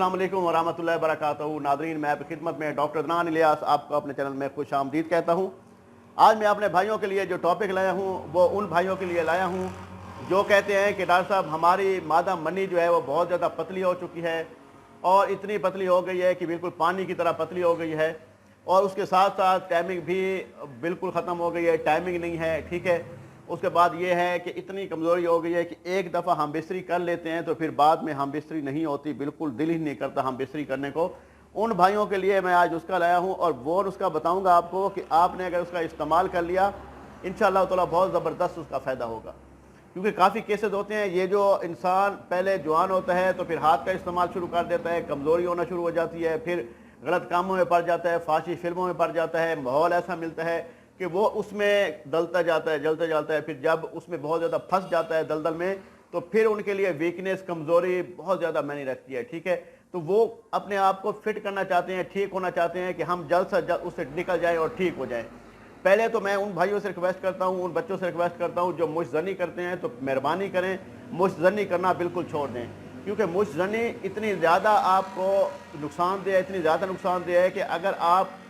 अस्सलाम वालेकुम वरहमतुल्लाहि वबरकातुहू। नादरीन, मैं आपकी खिदमत में डॉक्टर अदनान इलियास आपको अपने चैनल में खुश आमदीद कहता हूँ। आज मैं अपने भाइयों के लिए जो टॉपिक लाया हूँ वो उन भाइयों के लिए लाया हूँ जो कहते हैं कि डॉक्टर साहब हमारी मादा मनी जो है वो बहुत ज़्यादा पतली हो चुकी है और इतनी पतली हो गई है कि बिल्कुल पानी की तरह पतली हो गई है, और उसके साथ साथ टाइमिंग भी बिल्कुल ख़त्म हो गई है, टाइमिंग नहीं है। ठीक है, उसके बाद ये है कि इतनी कमज़ोरी हो गई है कि एक दफ़ा हम बिस्तरी कर लेते हैं तो फिर बाद में हम बिस्तरी नहीं होती, बिल्कुल दिल ही नहीं करता हम बिस्तरी करने को। उन भाइयों के लिए मैं आज उसका लाया हूँ और वो उसका बताऊँगा आपको कि आपने अगर उसका इस्तेमाल कर लिया इंशाअल्लाह ताला बहुत ज़बरदस्त उसका फ़ायदा होगा। क्योंकि काफ़ी केसेस होते हैं, ये जो इंसान पहले जवान होता है तो फिर हाथ का इस्तेमाल शुरू कर देता है, कमज़ोरी होना शुरू हो जाती है, फिर गलत कामों में पड़ जाता है, फाशी फिल्मों में पड़ जाता है, माहौल ऐसा मिलता है कि वो उसमें जलता जाता है। फिर जब उसमें बहुत ज़्यादा फंस जाता है दलदल में तो फिर उनके लिए वीकनेस, कमज़ोरी बहुत ज़्यादा मायने रखती है। ठीक है, तो वो अपने आप को फिट करना चाहते हैं, ठीक होना चाहते हैं कि हम जल्द से जल्द उससे निकल जाएँ और ठीक हो जाएँ। पहले तो मैं उन भाइयों से रिक्वेस्ट करता हूँ, उन बच्चों से रिक्वेस्ट करता हूँ जो मुशज़नी करते हैं तो मेहरबानी करें मुशज़नी करना बिल्कुल छोड़ दें, क्योंकि मुशज़नी इतनी ज़्यादा आपको नुकसानदेह है, इतनी ज़्यादा नुकसानदेह है कि अगर आप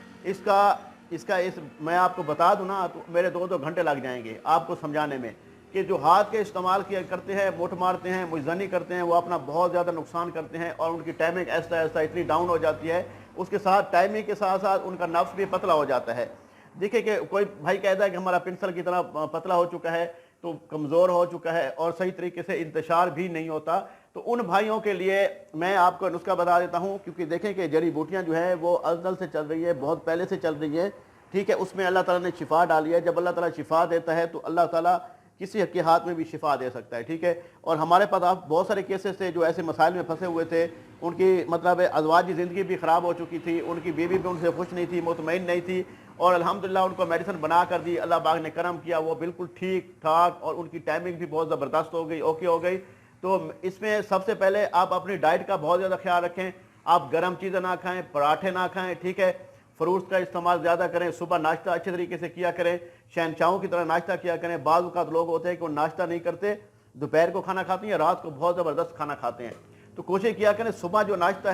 मैं आपको बता दूँ ना तो मेरे 2-2 घंटे लग जाएंगे आपको समझाने में कि जो हाथ के इस्तेमाल किया करते हैं, मुठ मारते हैं, मुशज़नी करते हैं, वो अपना बहुत ज़्यादा नुकसान करते हैं और उनकी टाइमिंग ऐसा इतनी डाउन हो जाती है। उसके साथ टाइमिंग के साथ साथ उनका नफ्स भी पतला हो जाता है। देखिए कि कोई भाई कहता है कि हमारा पेंसिल की तरह पतला हो चुका है, तो कमज़ोर हो चुका है और सही तरीके से इंतशार भी नहीं होता। तो उन भाइयों के लिए मैं आपको नुस्खा बता देता हूँ, क्योंकि देखें कि जड़ी बूटियाँ जो है वो अज़ल से चल रही है, बहुत पहले से चल रही है। ठीक है, उसमें अल्लाह ताला ने शिफा डाली है। जब अल्लाह ताला शिफा देता है तो अल्लाह ताला किसी के हाथ में भी शिफा दे सकता है। ठीक है, और हमारे पास आप बहुत सारे केसेस थे जो ऐसे मसाइल में फंसे हुए थे, उनकी मतलब अज़वाजी ज़िंदगी भी ख़राब हो चुकी थी, उनकी बीवी भी उनसे खुश नहीं थी, मुतमईन नहीं थी, और अल्हम्दुलिल्लाह उनको मेडिसिन बना कर दी, अल्लाह पाक ने करम किया, वो बिल्कुल ठीक ठाक और उनकी टाइमिंग भी बहुत ज़बरदस्त हो गई, ओके हो गई। तो इसमें सबसे पहले आप अपनी डाइट का बहुत ज़्यादा ख्याल रखें। आप गर्म चीज़ें ना खाएं, पराठे ना खाएं। ठीक है, फ्रूट्स का इस्तेमाल ज़्यादा करें, सुबह नाश्ता अच्छे तरीके से किया करें, शहनशाहों की तरह नाश्ता किया करें। बाज़ औक़ात लोग होते हैं कि वो नाश्ता नहीं करते, दोपहर को खाना खाते हैं, रात को बहुत ज़बरदस्त खाना खाते हैं। तो कोशिश किया करें सुबह जो नाश्ता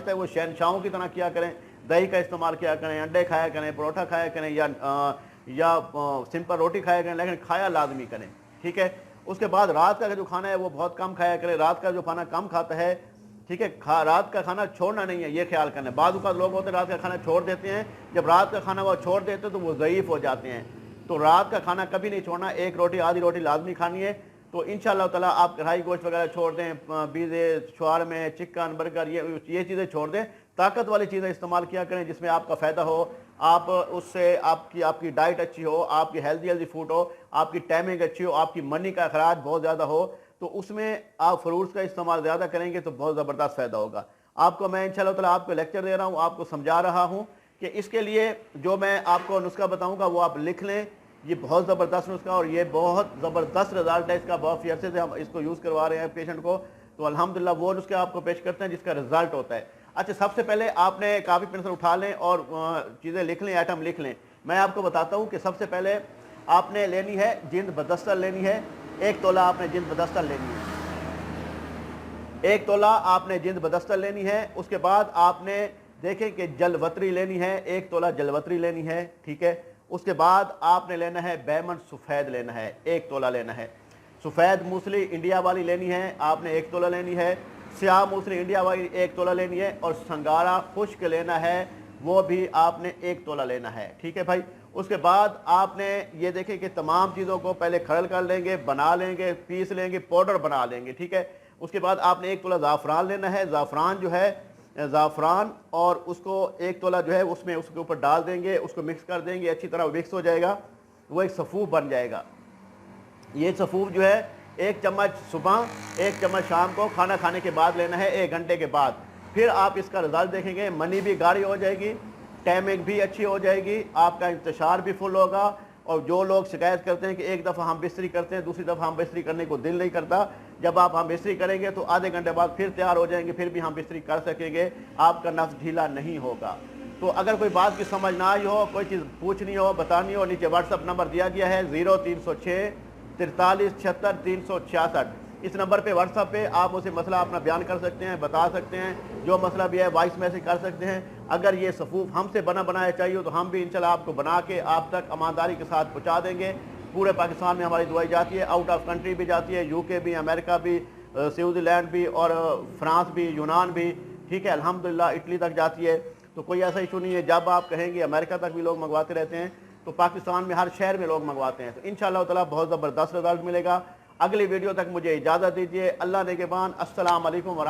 है वो शहनशाहों की तरह किया करें। दही का इस्तेमाल किया करें, अंडे खाया करें, परोठा खाया करें या सिंपल रोटी खाया करें, लेकिन खाया लाजमी करें। ठीक है, उसके बाद रात का जो खाना है वो बहुत कम खाया करें। रात का जो खाना कम खाता है, ठीक है, रात का खाना छोड़ना नहीं है, ये ख्याल करना है। बाद लोग होते हैं रात का खाना छोड़ देते हैं, जब रात का खाना वो छोड़ देते हैं तो वो ज़ईफ़ हो जाते हैं। तो रात का खाना कभी नहीं छोड़ना, एक रोटी आधी रोटी लाजमी खानी है। तो इंशाअल्लाह ताला आप कढ़ाई गोश्त वगैरह छोड़ दें, पिज़्ज़े, शवारमे, चिकन, बर्गर, ये चीज़ें छोड़ दें। ताकत वाली चीज़ें इस्तेमाल किया करें जिसमें आपका फ़ायदा हो, आप उससे आपकी डाइट अच्छी हो, आपकी हेल्दी फूड हो, आपकी टाइमिंग अच्छी हो, आपकी मनी का अखराज बहुत ज़्यादा हो, तो उसमें आप फ्रूट्स का इस्तेमाल ज़्यादा करेंगे तो बहुत ज़बरदस्त फ़ायदा होगा आपको। मैं इंशाअल्लाह ताला आपको लेक्चर दे रहा हूँ, आपको समझा रहा हूँ कि इसके लिए जो मैं आपको नुस्खा बताऊँगा वो आप लिख लें। ये बहुत ज़बरदस्त नुस्खा और ये बहुत ज़बरदस्त रिजल्ट है इसका। बहुत अरसे से हम इसको यूज़ करवा रहे हैं पेशेंट को, तो अल्हम्दुलिल्लाह वो नुस्खे आपको पेश करते हैं जिसका रिजल्ट होता है। अच्छा, सबसे पहले आपने कापी पेंसिल उठा लें और चीज़ें लिख लें, आइटम लिख लें। मैं आपको बताता हूँ कि सबसे पहले आपने लेनी है जिंद बदस्तर लेनी है, 1 तोला आपने जिंद बदस्तर लेनी है, 1 तोला आपने जिंद बदस्तर लेनी है। उसके बाद आपने देखें कि जलवतरी लेनी है, 1 तोला जलवतरी लेनी है। ठीक है, उसके बाद आपने लेना है बैमन सफ़ेद लेना है, 1 तोला लेना है। सफ़ेद मूसली इंडिया वाली लेनी है, आपने 1 तोला लेनी है। स्याह मूसली इंडिया वाली 1 तोला लेनी है, और संगारा खुश्क लेना है, वो भी आपने 1 तोला लेना है। ठीक है भाई, उसके बाद आपने ये देखें कि तमाम चीज़ों को पहले खरल कर लेंगे, बना लेंगे, पीस लेंगे, पाउडर बना लेंगे। ठीक है, उसके बाद आपने 1 तोला ज़ाफ़रान लेना है। ज़ाफ़रान जो है ज़ाफ़रान और उसको 1 तोला जो है उसमें उसके ऊपर डाल देंगे, उसको मिक्स कर देंगे, अच्छी तरह मिक्स हो जाएगा, वो एक सफ़ूफ बन जाएगा। ये सफ़ूफ जो है 1 चम्मच सुबह, 1 चम्मच शाम को खाना खाने के बाद लेना है, 1 घंटे के बाद। फिर आप इसका रिजल्ट देखेंगे, मनी भी गाढ़ी हो जाएगी, टाइमिंग भी अच्छी हो जाएगी, आपका इंतशार भी फुल होगा। और जो लोग शिकायत करते हैं कि एक दफ़ा हम बिस्तरी करते हैं, दूसरी दफ़ा हम बिस्तरी करने को दिल नहीं करता, जब आप हम बिस्तरी करेंगे तो आधे घंटे बाद फिर तैयार हो जाएंगे, फिर भी हम बिस्तरी कर सकेंगे, आपका नफ्स ढीला नहीं होगा। तो अगर कोई बात की समझ ना आई हो, कोई चीज़ पूछनी हो, बतानी हो, नीचे व्हाट्सअप नंबर दिया गया है 0306 43 76 366। इस नंबर पे व्हाट्सएप पे आप उसे मसला अपना बयान कर सकते हैं, बता सकते हैं, जो मसला भी है वॉइस मैसेज कर सकते हैं। अगर ये सफूफ हमसे बना बनाया चाहिए तो हम भी इंशाल्लाह आपको बना के आप तक ईमानदारी के साथ पहुँचा देंगे। पूरे पाकिस्तान में हमारी दुआई जाती है, आउट ऑफ कंट्री भी जाती है, यूके भी, अमेरिका भी, स्विट्ज़रलैंड भी और फ्रांस भी, यूनान भी, ठीक है, अल्हम्दुलिल्लाह इटली तक जाती है। तो कोई ऐसा इशू नहीं है। जब आप कहेंगे अमेरिका तक भी लोग मंगवाते रहते हैं, तो पाकिस्तान में हर शहर में लोग मंगवाते हैं। तो इंशाअल्लाह ताला बहुत ज़बरदस्त रिजल्ट मिलेगा। अगली वीडियो तक मुझे इजाज़त दीजिए। अल्लाह ने के बाद अस्सलाम वालेकुम व रहमतुल्लाह।